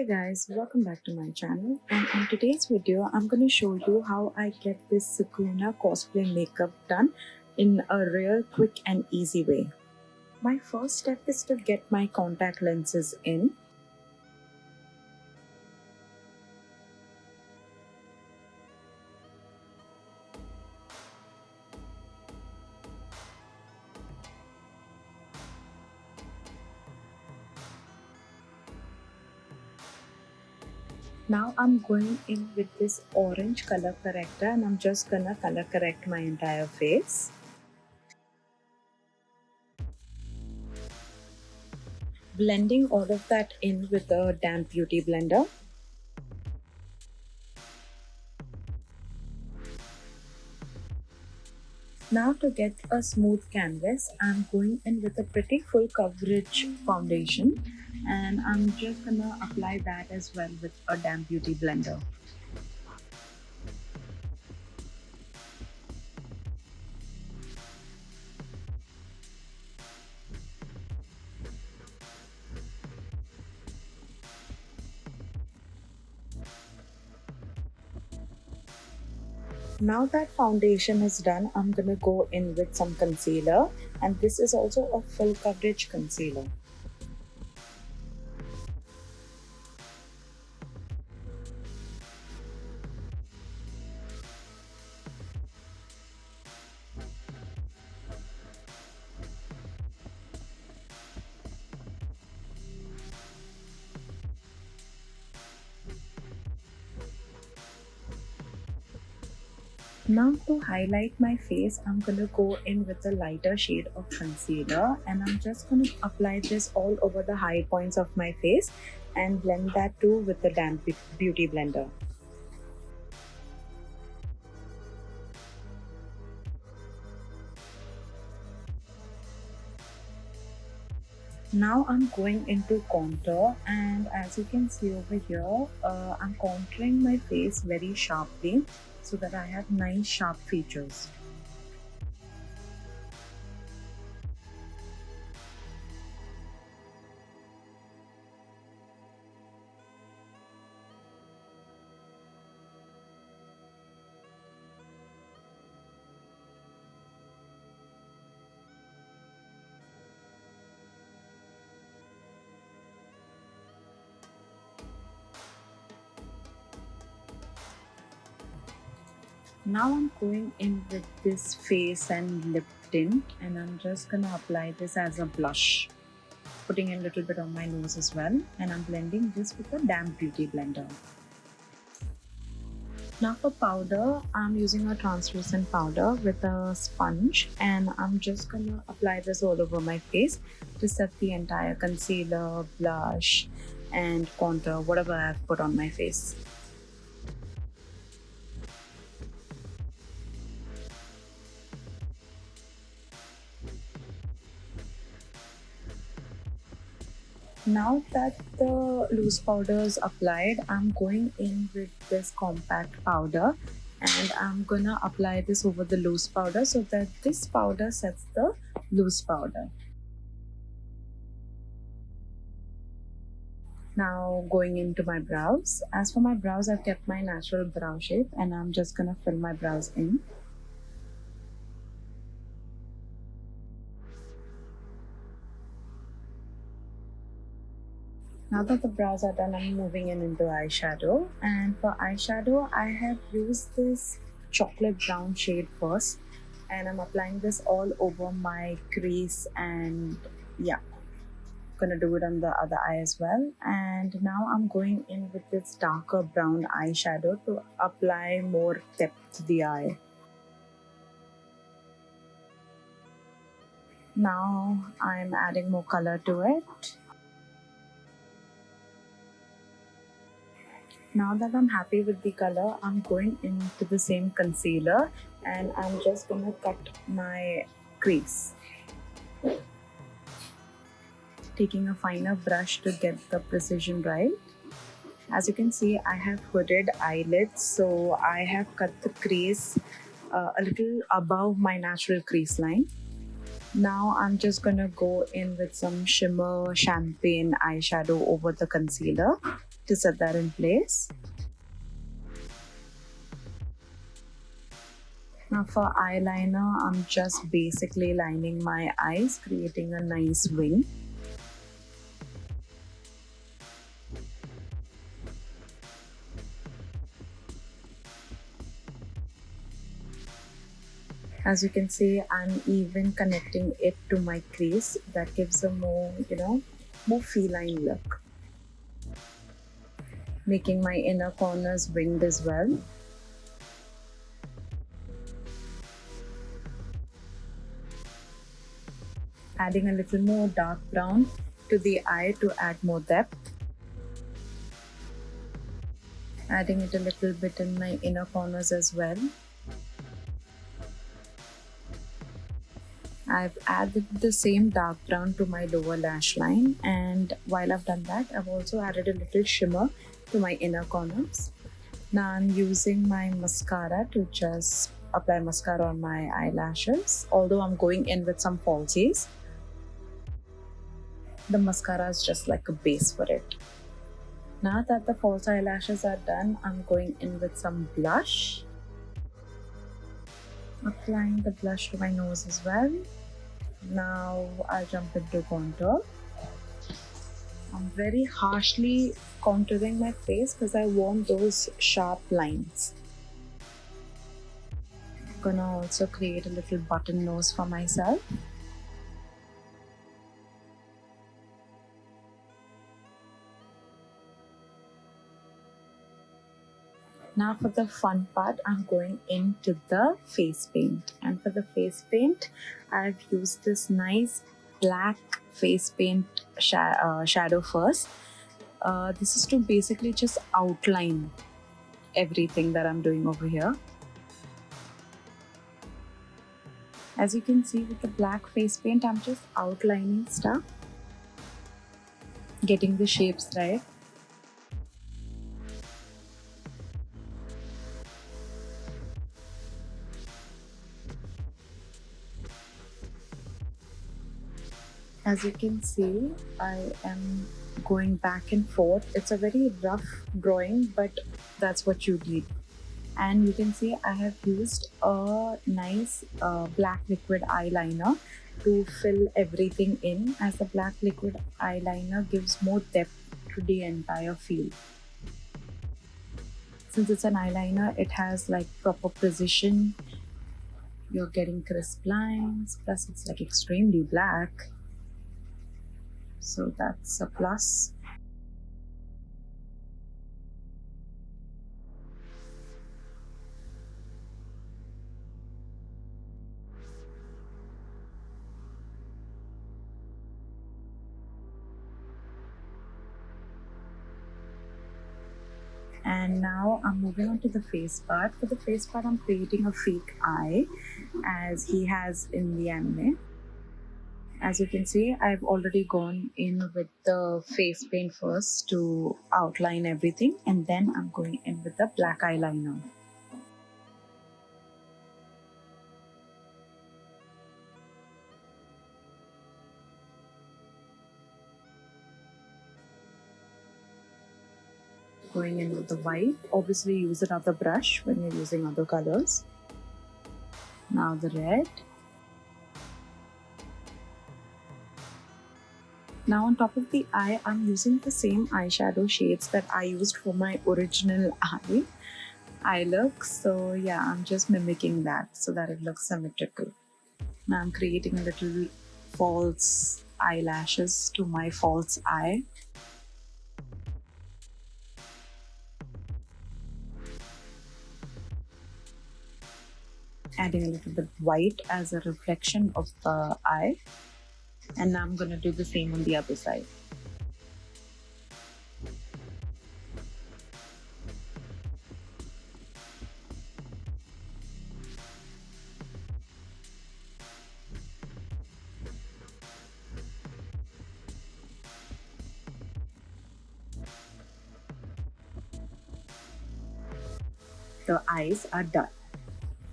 Hey guys, welcome back to my channel, and in today's video I'm going to show you how I get this Sukuna Cosplay makeup done in a real quick and easy way. My first step is to get my contact lenses in. Now I'm going in with this orange color corrector and I'm just gonna color correct my entire face. Blending all of that in with a damp beauty blender. Now to get a smooth canvas, I'm going in with a pretty full coverage foundation and I'm just gonna apply that as well with a damp beauty blender. Now that foundation is done, I'm gonna go in with some concealer, and this is also a full coverage concealer. Now to highlight my face, I'm gonna go in with a lighter shade of concealer and I'm just gonna apply this all over the high points of my face and blend that too with the damp beauty blender. Now I'm going into contour, and as you can see over here, I'm contouring my face very sharply so that I have nice sharp features. Now I'm going in with this face and lip tint and I'm just gonna apply this as a blush, putting in a little bit on my nose as well, and I'm blending this with a damp beauty blender. Now for powder, I'm using a translucent powder with a sponge and I'm just gonna apply this all over my face to set the entire concealer, blush and contour, whatever I've put on my face. Now that the loose powder is applied, I'm going in with this compact powder and I'm gonna apply this over the loose powder so that this powder sets the loose powder. Now going into my brows. As for my brows, I've kept my natural brow shape and I'm just gonna fill my brows in. Now that the brows are done, I'm moving into eyeshadow, and for eyeshadow I have used this chocolate brown shade first and I'm applying this all over my crease, and yeah, gonna do it on the other eye as well. And now I'm going in with this darker brown eyeshadow to apply more depth to the eye. Now I'm adding more color to it. Now that I'm happy with the color, I'm going into the same concealer and I'm just gonna cut my crease. Taking a finer brush to get the precision right. As you can see, I have hooded eyelids, so I have cut the crease a little above my natural crease line. Now I'm just gonna go in with some shimmer champagne eyeshadow over the concealer. to set that in place. Now for eyeliner, I'm just basically lining my eyes, creating a nice wing. As you can see, I'm even connecting it to my crease. That gives a more, more feline look. Making my inner corners winged as well. Adding a little more dark brown to the eye to add more depth. Adding it a little bit in my inner corners as well. I've added the same dark brown to my lower lash line, and while I've done that, I've also added a little shimmer to my inner corners. Now I'm using my mascara to just apply mascara on my eyelashes, although I'm going in with some falsies. The mascara is just like a base for it. Now that the false eyelashes are done, I'm going in with some blush. Applying the blush to my nose as well. Now I'll jump into contour. I'm very harshly contouring my face because I want those sharp lines. I'm gonna also create a little button nose for myself. Now for the fun part, I'm going into the face paint. And for the face paint, I've used this nice black face paint shadow first. This is to basically just outline everything that I'm doing over here. As you can see with the black face paint, I'm just outlining stuff, getting the shapes right. As you can see, I am going back and forth. It's a very rough drawing, but that's what you need. And you can see I have used a nice black liquid eyeliner to fill everything in, as the black liquid eyeliner gives more depth to the entire field. Since it's an eyeliner, it has like proper precision. You're getting crisp lines, plus it's like extremely black. So that's a plus. And now I'm moving on to the face part. For the face part, I'm creating a fake eye as he has in the anime. As you can see, I've already gone in with the face paint first to outline everything, and then I'm going in with the black eyeliner. Going in with the white. Obviously use another brush when you're using other colors. Now the red. Now on top of the eye, I'm using the same eyeshadow shades that I used for my original eye look. So yeah, I'm just mimicking that so that it looks symmetrical. Now I'm creating a little false eyelashes to my false eye. Adding a little bit white as a reflection of the eye. And now I'm going to do the same on the other side. The eyes are done.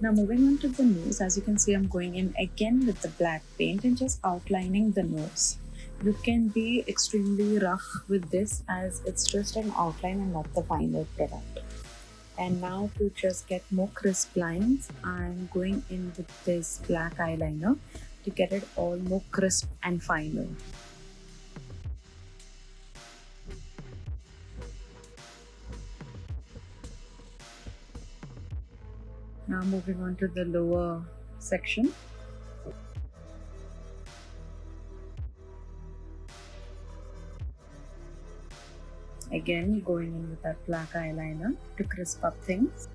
Now moving on to the nose, as you can see, I'm going in again with the black paint and just outlining the nose. You can be extremely rough with this as it's just an outline and not the final product. And now to just get more crisp lines, I'm going in with this black eyeliner to get it all more crisp and final. Now moving on to the lower section. Again, going in with that black eyeliner to crisp up things.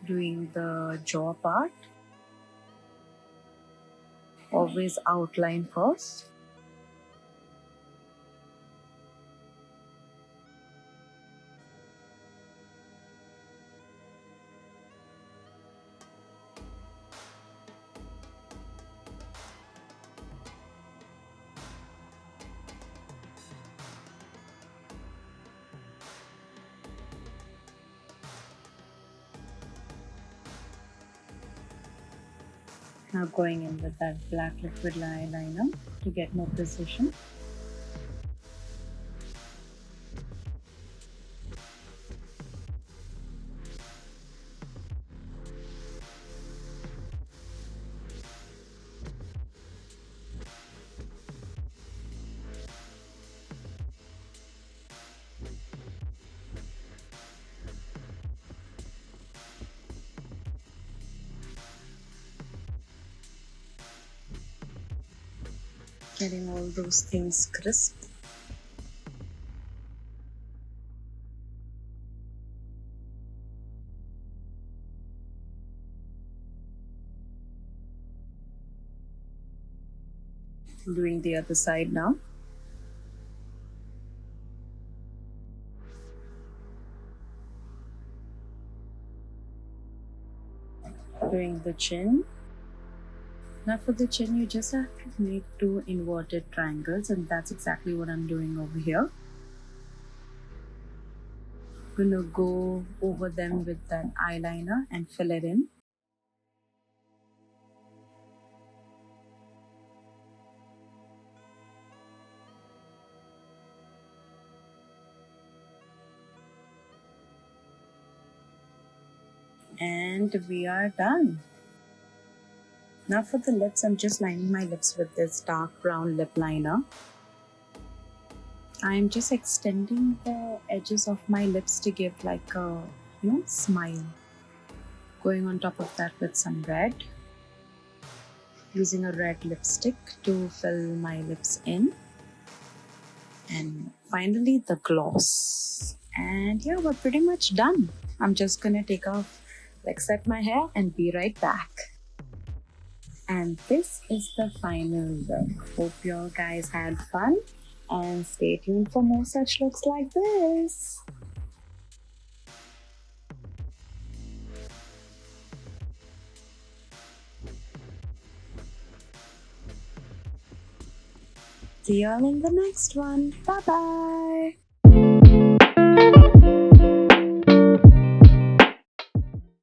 Doing the jaw part. Always outline first. Now going in with that black liquid eyeliner to get more precision. Getting all those things crisp. Doing the other side now. Doing the chin. Now for the chin, you just have to make 2 inverted triangles, and that's exactly what I'm doing over here. I'm gonna go over them with that eyeliner and fill it in. And we are done. Now for the lips, I'm just lining my lips with this dark brown lip liner. I'm just extending the edges of my lips to give like a, smile. Going on top of that with some red. Using a red lipstick to fill my lips in. And finally the gloss. And yeah, we're pretty much done. I'm just gonna take off, set my hair and be right back. And this is the final look. Hope you guys had fun and stay tuned for more such looks like this. See you all in the next one. Bye bye.